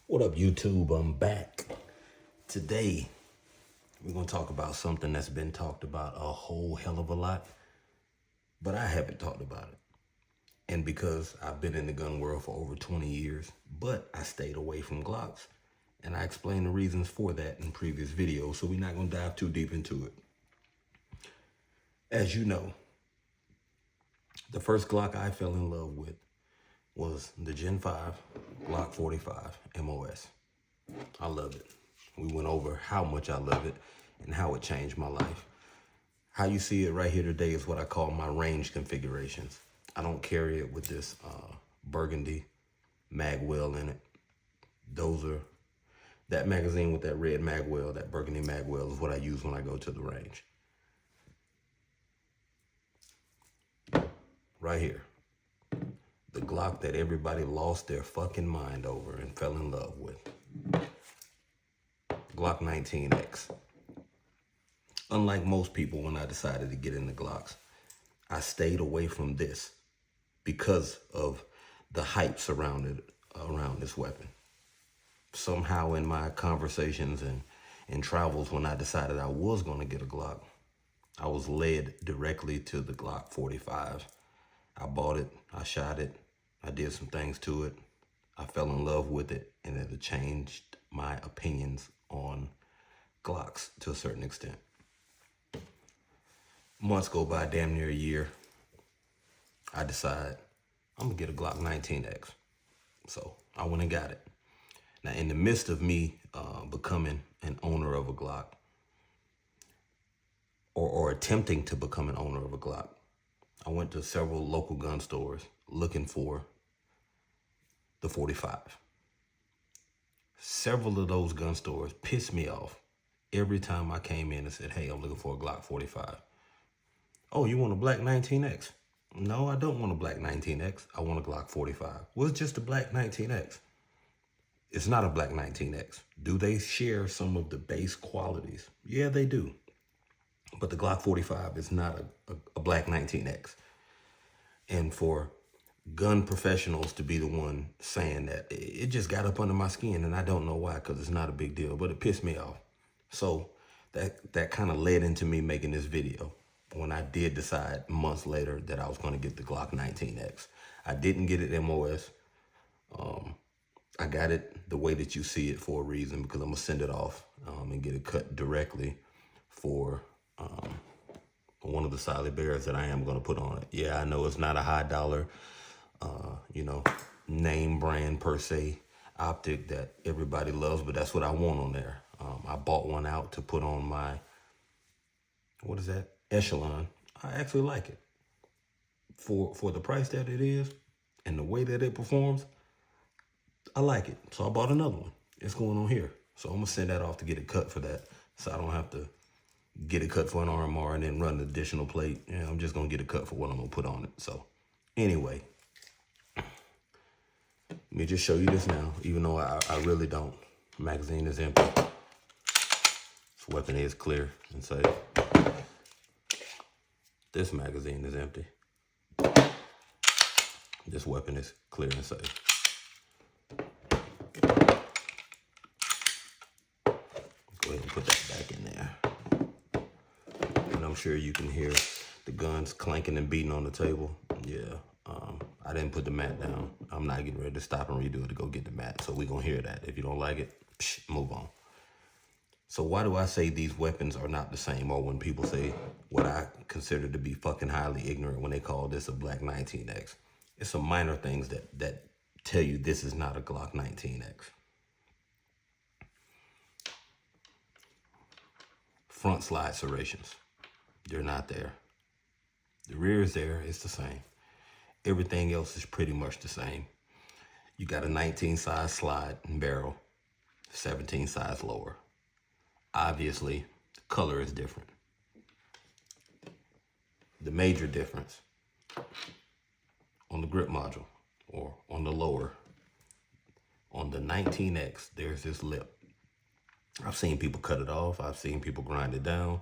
What up, YouTube? I'm back. Today, we're going to talk about something that's been talked about a whole hell of a lot, but I haven't talked about it. And because I've been in the gun world for over 20 years, but I stayed away from Glocks. And I explained the reasons for that in previous videos, so we're not going to dive too deep into it. As you know, the first Glock I fell in love with was the Gen 5 Glock 45 MOS. I love it. We went over how much I love it and how it changed my life. How you see it right here today is what I call my range configurations. I don't carry it with this burgundy mag well in it. That magazine with that red mag well, that burgundy mag well is what I use when I go to the range. Right here. The Glock that everybody lost their fucking mind over and fell in love with. Glock 19X. Unlike most people, when I decided to get into Glocks, I stayed away from this because of the hype surrounded around this weapon. Somehow in my conversations and travels when I decided I was going to get a Glock, I was led directly to the Glock 45. I bought it, I shot it, I did some things to it, I fell in love with it, and it changed my opinions on Glocks to a certain extent. Months go by, damn near a year. I decide I'm gonna get a Glock 19X. So I went and got it. Now, in the midst of me becoming an owner of a Glock, or attempting to become an owner of a Glock, I went to several local gun stores looking for the 45. Several of those gun stores pissed me off every time I came in and said, hey, I'm looking for a Glock 45. Oh, you want a black 19X? No, I don't want a black 19X. I want a Glock 45. Well, it's just a black 19X. It's not a black 19X. Do they share some of the base qualities? Yeah, they do. But the Glock 45 is not a black 19X. And for gun professionals to be the one saying that, it just got up under my skin, and I don't know why, because it's not a big deal, but it pissed me off. So that kind of led into me making this video when I did decide months later that I was going to get the Glock 19X. I didn't get it MOS. I got it the way that you see it for a reason, because I'm going to send it off and get it cut directly for one of the solid bearers that I am going to put on it. Yeah, I know it's not a high dollar, name brand per se optic that everybody loves, but that's what I want on there. I bought one out to put on my, what is that? Echelon. I actually like it. For the price that it is and the way that it performs, I like it. So I bought another one. It's going on here. So I'm going to send that off to get it cut for that, so I don't have to get it cut for an RMR and then run an additional plate. Yeah, I'm just going to get it cut for what I'm going to put on it. So anyway, let me just show you this now, even though I really don't. Magazine is empty. This weapon is clear and safe. This magazine is empty. This weapon is clear and safe. Go ahead and put that back in there. And I'm sure you can hear the guns clanking and beating on the table. Yeah, I didn't put the mat down. I'm not getting ready to stop and redo it to go get the mat. So we're going to hear that. If you don't like it, move on. So why do I say these weapons are not the same? Or when people say what I consider to be fucking highly ignorant when they call this a black 19X. It's some minor things that tell you this is not a Glock 19X. Front slide serrations. They're not there. The rear is there. It's the same. Everything else is pretty much the same. You got a 19 size slide and barrel, 17 size lower. Obviously, the color is different. The major difference on the grip module, or on the lower, on the 19X, there's this lip. I've seen people cut it off. I've seen people grind it down.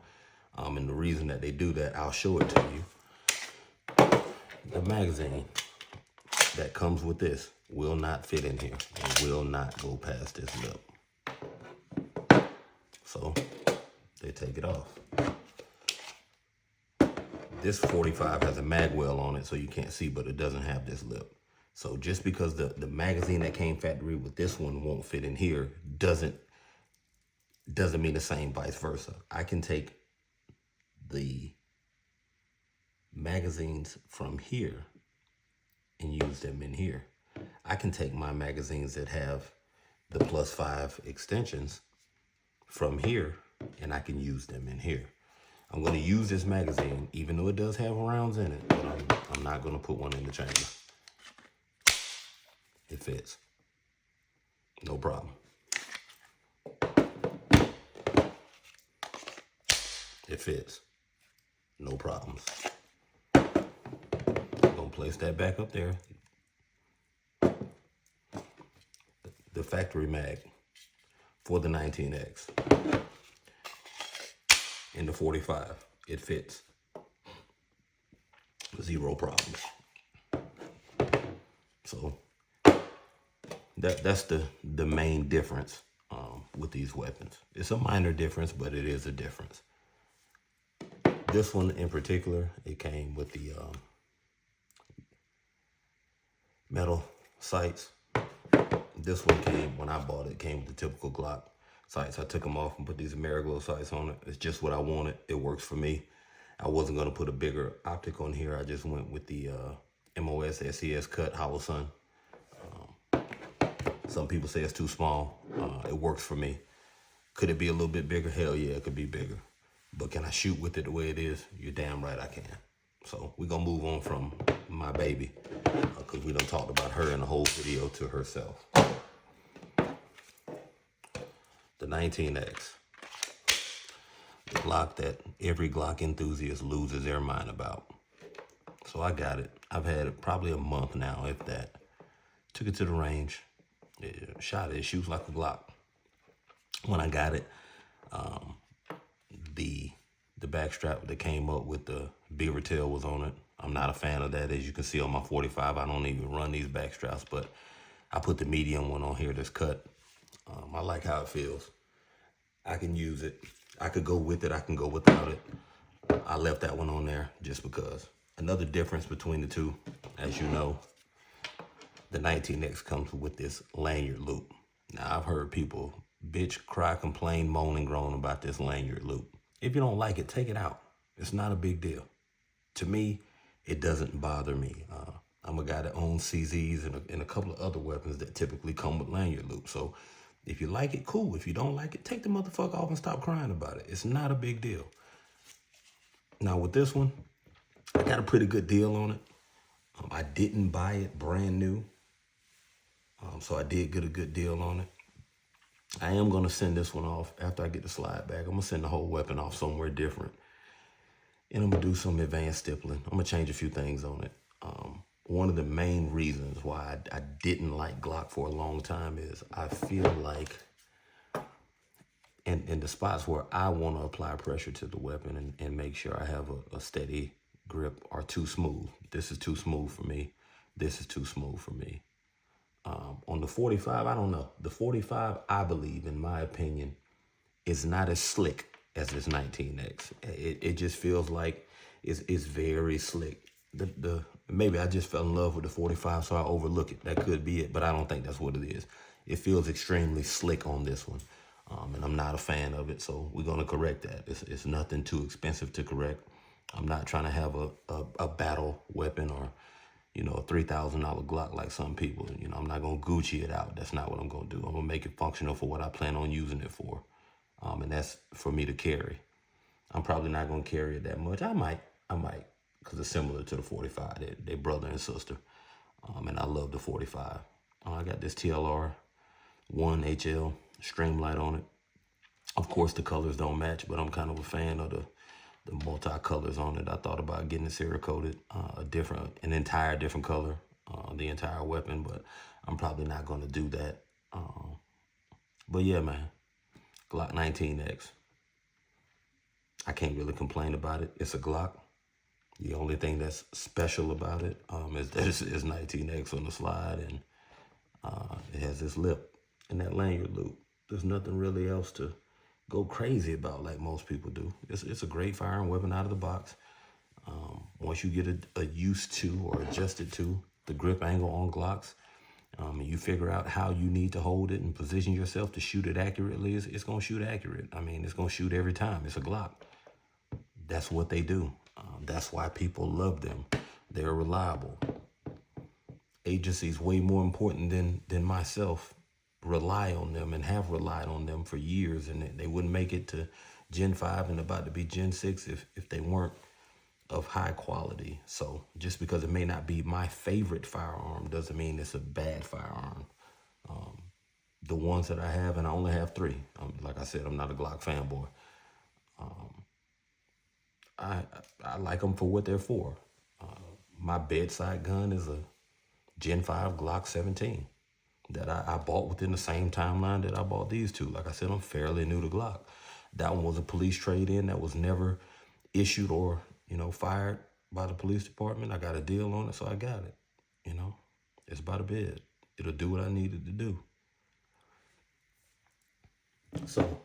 And the reason that they do that, I'll show it to you. The magazine that comes with this will not fit in here and will not go past this lip. So they take it off. This 45 has a mag well on it, so you can't see, but it doesn't have this lip. So just because the magazine that came factory with this one won't fit in here doesn't mean the same vice versa. I can take the magazines from here and use them in here. I can take my magazines that have the +5 extensions from here and I can use them in here. I'm going to use this magazine, even though it does have rounds in it, but I'm not going to put one in the chamber. It fits. No problem. It fits. No problems. I'm going to place that back up there. The factory mag for the 19X. In the 45, it fits. Zero problems. So that's the main difference with these weapons. It's a minor difference, but it is a difference. This one in particular, it came with the metal sights. This one came, when I bought it, came with the typical Glock sights. I took them off and put these AmeriGlow sights on it. It's just what I wanted. It works for me. I wasn't going to put a bigger optic on here. I just went with the MOS SES cut Hollow Sun. Some people say it's too small. It works for me. Could it be a little bit bigger? Hell yeah, it could be bigger. But can I shoot with it the way it is? You're damn right I can. So we're going to move on from my baby because we done talked about her in the whole video to herself. The 19X. The Glock that every Glock enthusiast loses their mind about. So I got it. I've had it probably a month now, if that. Took it to the range. Shot it. It shoots like a Glock. When I got it, the back strap that came up with the beaver tail was on it. I'm not a fan of that. As you can see on my 45, I don't even run these back straps, but I put the medium one on here that's cut. I like how it feels. I can use it. I could go with it. I can go without it. I left that one on there just because. Another difference between the two, as you know, the 19X comes with this lanyard loop. Now, I've heard people bitch, cry, complain, moan, and groan about this lanyard loop. If you don't like it, take it out. It's not a big deal. To me, it doesn't bother me. I'm a guy that owns CZs and a couple of other weapons that typically come with lanyard loops. So if you like it, cool. If you don't like it, take the motherfucker off and stop crying about it. It's not a big deal. Now with this one, I got a pretty good deal on it. I didn't buy it brand new. So I did get a good deal on it. I am going to send this one off after I get the slide back. I'm going to send the whole weapon off somewhere different. And I'm going to do some advanced stippling. I'm going to change a few things on it. One of the main reasons why I didn't like Glock for a long time is I feel like in the spots where I want to apply pressure to the weapon and make sure I have a steady grip are too smooth. This is too smooth for me. This is too smooth for me. On the 45, I don't know. The 45, I believe, in my opinion, is not as slick as this 19X. It just feels like it's very slick. Maybe I just fell in love with the 45, so I overlook it. That could be it, but I don't think that's what it is. It feels extremely slick on this one, and I'm not a fan of it, so we're going to correct that. It's nothing too expensive to correct. I'm not trying to have a battle weapon or a $3,000 Glock like some people. I'm not going to Gucci it out. That's not what I'm going to do. I'm going to make it functional for what I plan on using it for. And that's for me to carry. I'm probably not going to carry it that much. I might, because it's similar to the 45. They're brother and sister. And I love the 45. I got this TLR 1 HL Streamlight on it. Of course, the colors don't match, but I'm kind of a fan of the multi-colors on it. I thought about getting it Cerakoted, an entire different color, the entire weapon, but I'm probably not going to do that. But yeah, man, Glock 19X. I can't really complain about it. It's a Glock. The only thing that's special about it is that it's 19X on the slide, and It has this lip and that lanyard loop. There's nothing really else to go crazy about like most people do. It's a great firearm weapon out of the box. Once you get a used to or adjusted to the grip angle on Glocks, and you figure out how you need to hold it and position yourself to shoot it accurately, it's going to shoot accurate. I mean, it's going to shoot every time. It's a Glock. That's what they do. That's why people love them. They're reliable. Agencies way more important than myself rely on them and have relied on them for years, and they wouldn't make it to Gen 5 and about to be Gen 6 if they weren't of high quality. So just because it may not be my favorite firearm doesn't mean it's a bad firearm. The ones that I have, and I only have 3. Like I said, I'm not a Glock fanboy. I like them for what they're for. My bedside gun is a Gen 5 Glock 17 that I bought within the same timeline that I bought these two. Like I said, I'm fairly new to Glock. That one was a police trade-in that was never issued or, fired by the police department. I got a deal on it, so I got it. It's by the bed. It'll do what I needed to do. So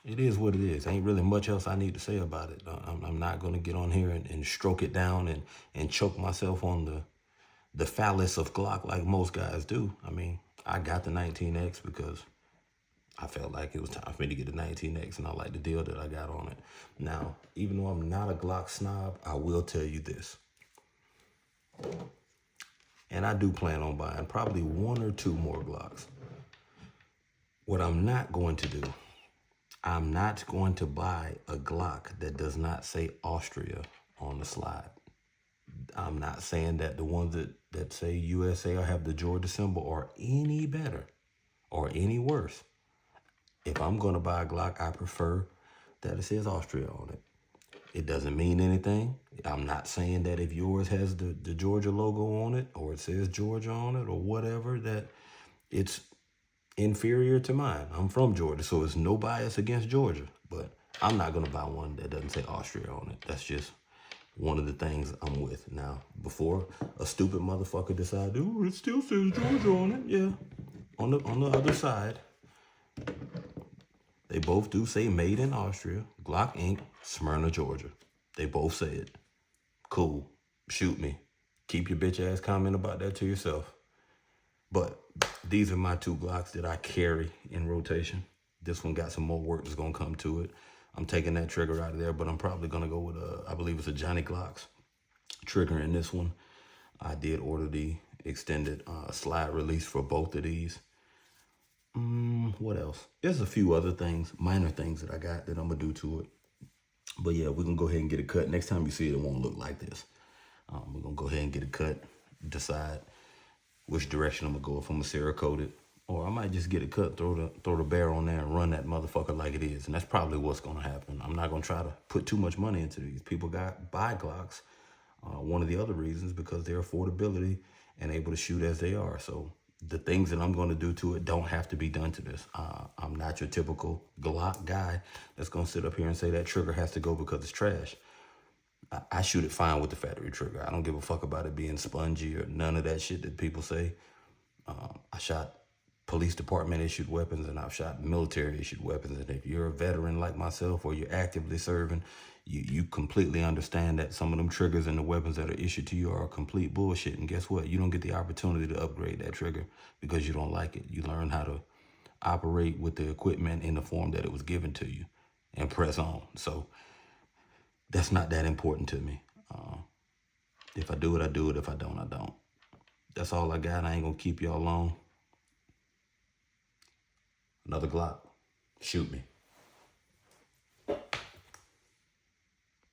it is what it is. Ain't really much else I need to say about it. I'm not going to get on here and stroke it down and choke myself on the phallus of Glock like most guys do. I mean, I got the 19X because I felt like it was time for me to get the 19X, and I like the deal that I got on it. Now, even though I'm not a Glock snob, I will tell you this. And I do plan on buying probably 1 or 2 more Glocks. What I'm not going to do, I'm not going to buy a Glock that does not say Austria on the slide. I'm not saying that the ones that say USA or have the Georgia symbol are any better or any worse. If I'm going to buy a Glock, I prefer that it says Austria on it. It doesn't mean anything. I'm not saying that if yours has the Georgia logo on it or it says Georgia on it or whatever, that it's inferior to mine. I'm from Georgia, so it's no bias against Georgia. But I'm not going to buy one that doesn't say Austria on it. That's just one of the things I'm with. Now, before a stupid motherfucker decides, oh, it still says Georgia on it. Yeah, on the other side, they both do say made in Austria, Glock Inc., Smyrna, Georgia. They both say it. Cool. Shoot me. Keep your bitch ass comment about that to yourself. But these are my 2 Glocks that I carry in rotation. This one got some more work that's going to come to it. I'm taking that trigger out of there, but I'm probably going to go with I believe it's a Johnny Glocks trigger in this one. I did order the extended slide release for both of these. What else? There's a few other things, minor things that I got that I'm going to do to it. But yeah, we're going to go ahead and get it cut. Next time you see it, it won't look like this. We're going to go ahead and get it cut, decide which direction I'm going to go, if I'm going to Cerakote it. Or I might just get it cut, throw the barrel on there and run that motherfucker like it is. And that's probably what's going to happen. I'm not going to try to put too much money into these. People buy Glocks. One of the other reasons, because their affordability and able to shoot as they are. So the things that I'm going to do to it don't have to be done to this. I'm not your typical Glock guy that's going to sit up here and say that trigger has to go because it's trash. I shoot it fine with the factory trigger. I don't give a fuck about it being spongy or none of that shit that people say. I shot police department issued weapons and I've shot military issued weapons. And if you're a veteran like myself or you're actively serving, you completely understand that some of them triggers and the weapons that are issued to you are complete bullshit. And guess what? You don't get the opportunity to upgrade that trigger because you don't like it. You learn how to operate with the equipment in the form that it was given to you and press on. So that's not that important to me. If I do it, I do it. If I don't, I don't. That's all I got. I ain't gonna keep y'all long. Another Glock. Shoot me.